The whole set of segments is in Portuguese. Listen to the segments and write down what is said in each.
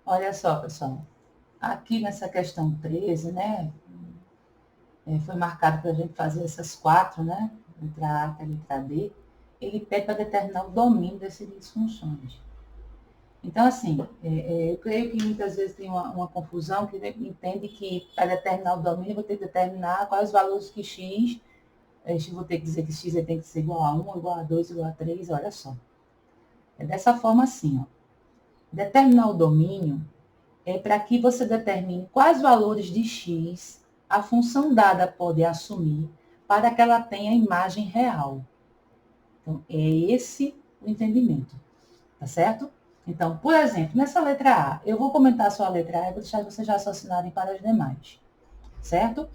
Olha só, pessoal. Aqui nessa questão 13, né? Foi marcado para a gente fazer essas 4, né? Letra A até a letra D. Ele pede para determinar o domínio dessas disfunções. Então, assim, eu creio que muitas vezes tem uma confusão, que entende que para determinar o domínio, eu vou ter que determinar quais os valores que x, vou ter que dizer que x tem que ser igual a 1, igual a 2, igual a 3, olha só. É dessa forma assim, ó. Determinar o domínio é para que você determine quais valores de x a função dada pode assumir para que ela tenha imagem real. Então, é esse o entendimento, tá certo? Então, por exemplo, nessa letra A, eu vou comentar só a letra A e vou deixar vocês já raciocinarem para as demais, certo?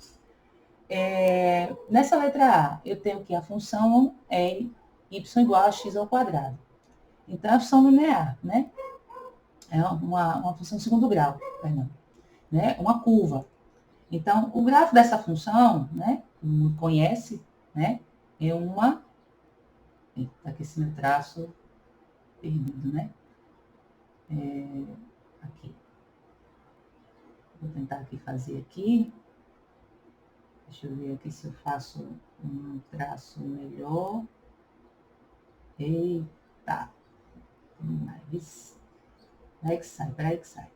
Nessa letra A, eu tenho que a função é y igual a x ao quadrado. Então, é a função linear, né? É uma função de segundo grau, perdão, né? Uma curva. Então, o gráfico dessa função, né? Como conhece, né? É uma... Eita, aqui esse meu traço perdido, né? Aqui. Vou tentar aqui fazer aqui. Deixa eu ver aqui se eu faço um traço melhor. Eita. Mais. Vai que sai, peraí que sai.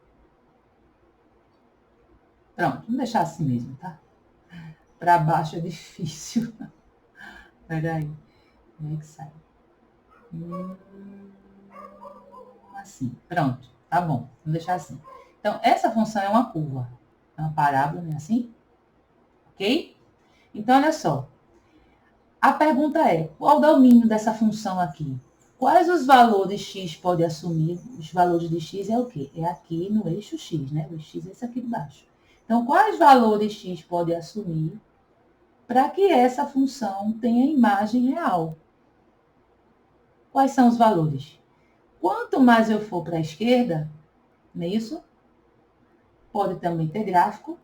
Pronto, vamos deixar assim mesmo, tá? Para baixo é difícil. Peraí. Vai que sai. Assim, pronto. Tá bom, vamos deixar assim. Então, essa função é uma curva. É uma parábola, né? Assim. Ok? Então, olha só. A pergunta é, qual o domínio dessa função aqui? Quais os valores x pode assumir? Os valores de x é o quê? É aqui no eixo x, né? O x é esse aqui de baixo. Então, quais valores x pode assumir para que essa função tenha imagem real? Quais são os valores? Quanto mais eu for para a esquerda, não é isso? Pode também ter gráfico,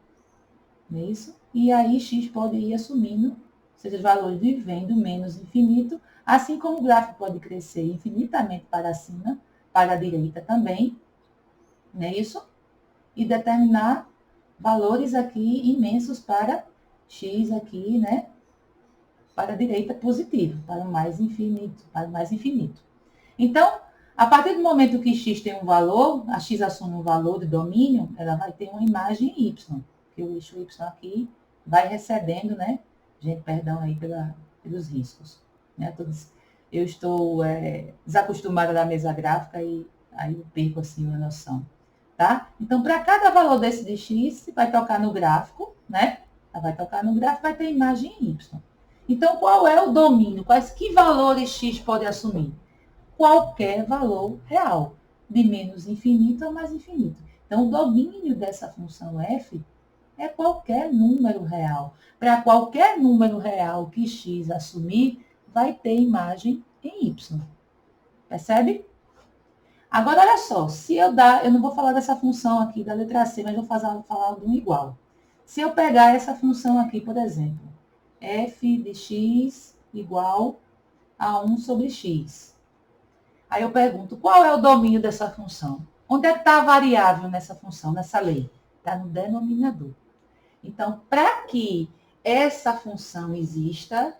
não é isso? E aí x pode ir assumindo, seja os valores de vem do menos infinito, assim como o gráfico pode crescer infinitamente para cima, para a direita também, não é isso? E determinar valores aqui imensos para x aqui, né? Para a direita positivo, para o mais infinito, para o mais infinito. Então, a partir do momento que x tem um valor, a x assume um valor de domínio, ela vai ter uma imagem y, que o eixo y aqui vai recebendo, né? Gente, perdão aí pelos riscos. Né? Eu estou desacostumada da mesa gráfica e aí eu perco assim a noção. Tá? Então, para cada valor desse de x, vai tocar no gráfico, né? Vai tocar no gráfico, vai ter imagem y. Então, qual é o domínio? Que valores x pode assumir? Qualquer valor real, de menos infinito a mais infinito. Então, o domínio dessa função f é qualquer número real. Para qualquer número real que x assumir, vai ter imagem em y. Percebe? Agora, olha só, se eu não vou falar dessa função aqui da letra C, mas vou falar de um igual. Se eu pegar essa função aqui, por exemplo, f de x igual a 1 sobre x. Aí eu pergunto, qual é o domínio dessa função? Onde é que está a variável nessa função, nessa lei? Está no denominador. Então, para que essa função exista,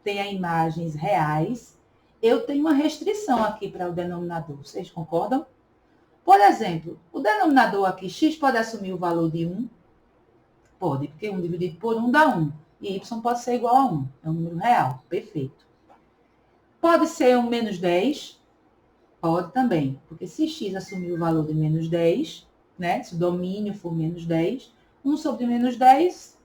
tenha imagens reais, eu tenho uma restrição aqui para o denominador. Vocês concordam? Por exemplo, o denominador aqui, x pode assumir o valor de 1? Pode, porque 1 dividido por 1 dá 1. E y pode ser igual a 1. É um número real. Perfeito. Pode ser um menos 10? Pode também, porque se x assumir o valor de menos 10, né? Se o domínio for menos 10, 1 sobre menos 10,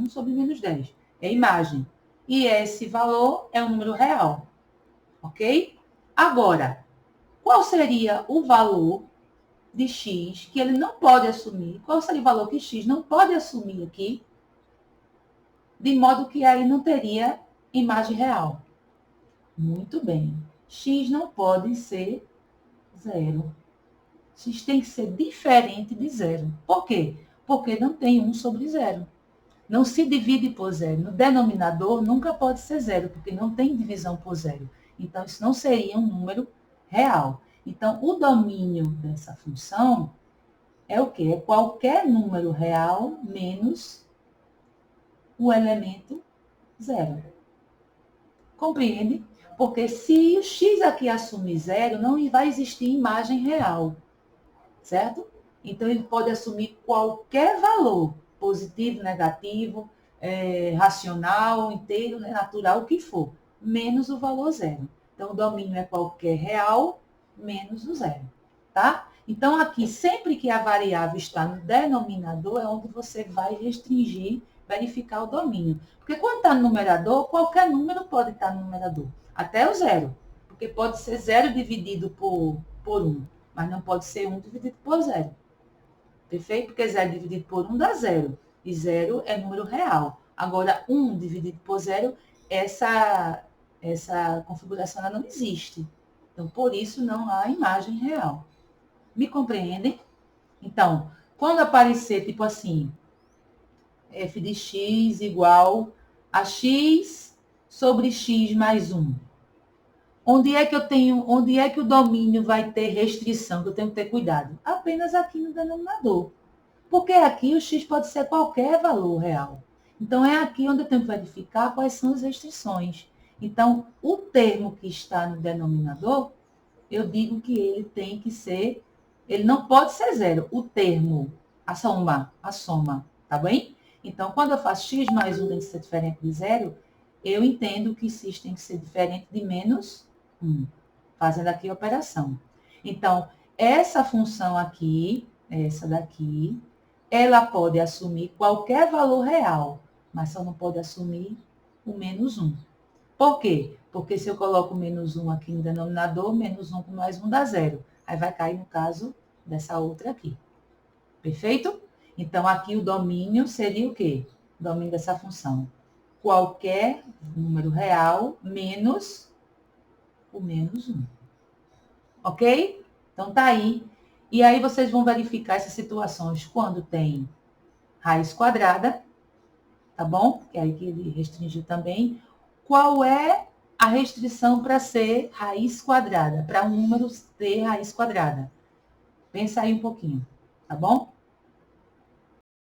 1 sobre menos 10. É imagem. E esse valor é um número real. Ok? Agora, qual seria o valor de x que ele não pode assumir? Qual seria o valor que x não pode assumir aqui? De modo que aí não teria imagem real. Muito bem. X não pode ser 0. X tem que ser diferente de 0. Por quê? Porque não tem 1 sobre 0. Não se divide por 0. No denominador nunca pode ser 0, porque não tem divisão por 0. Então, isso não seria um número real. Então, o domínio dessa função é o quê? É qualquer número real menos o elemento zero. Compreende? Porque se o x aqui assumir zero, não vai existir imagem real, certo? Então, ele pode assumir qualquer valor, positivo, negativo, racional, inteiro, natural, o que for, menos o valor zero. Então, o domínio é qualquer real menos o zero, tá? Então, aqui, sempre que a variável está no denominador, é onde você vai restringir, verificar o domínio. Porque quando está no numerador, qualquer número pode estar no numerador, até o zero. Porque pode ser zero dividido por 1, mas não pode ser 1 dividido por zero. Perfeito? Porque 0 dividido por 1 dá 0. E 0 é número real. Agora, 1 dividido por 0, essa configuração ela não existe. Então, por isso, não há imagem real. Me compreendem? Então, quando aparecer, tipo assim, f de x igual a x sobre x mais 1. Onde é que o domínio vai ter restrição, que eu tenho que ter cuidado? Apenas aqui no denominador. Porque aqui o x pode ser qualquer valor real. Então, é aqui onde eu tenho que verificar quais são as restrições. Então, o termo que está no denominador, eu digo que ele tem que ser, ele não pode ser zero. O termo, a soma, tá bem? Então, quando eu faço x mais 1 tem que ser diferente de zero, eu entendo que x tem que ser diferente de menos 1, fazendo aqui a operação. Então, essa função aqui, essa daqui, ela pode assumir qualquer valor real, mas só não pode assumir o menos 1. Por quê? Porque se eu coloco menos 1 aqui no denominador, menos 1 com mais 1 dá 0. Aí vai cair no caso dessa outra aqui. Perfeito? Então, aqui o domínio seria o quê? O domínio dessa função. Qualquer número real menos o menos 1. Ok? Então, tá aí. E aí, vocês vão verificar essas situações quando tem raiz quadrada, tá bom? Que é aí que ele restringiu também. Qual é a restrição para ser raiz quadrada? Para um número ter raiz quadrada? Pensa aí um pouquinho, tá bom?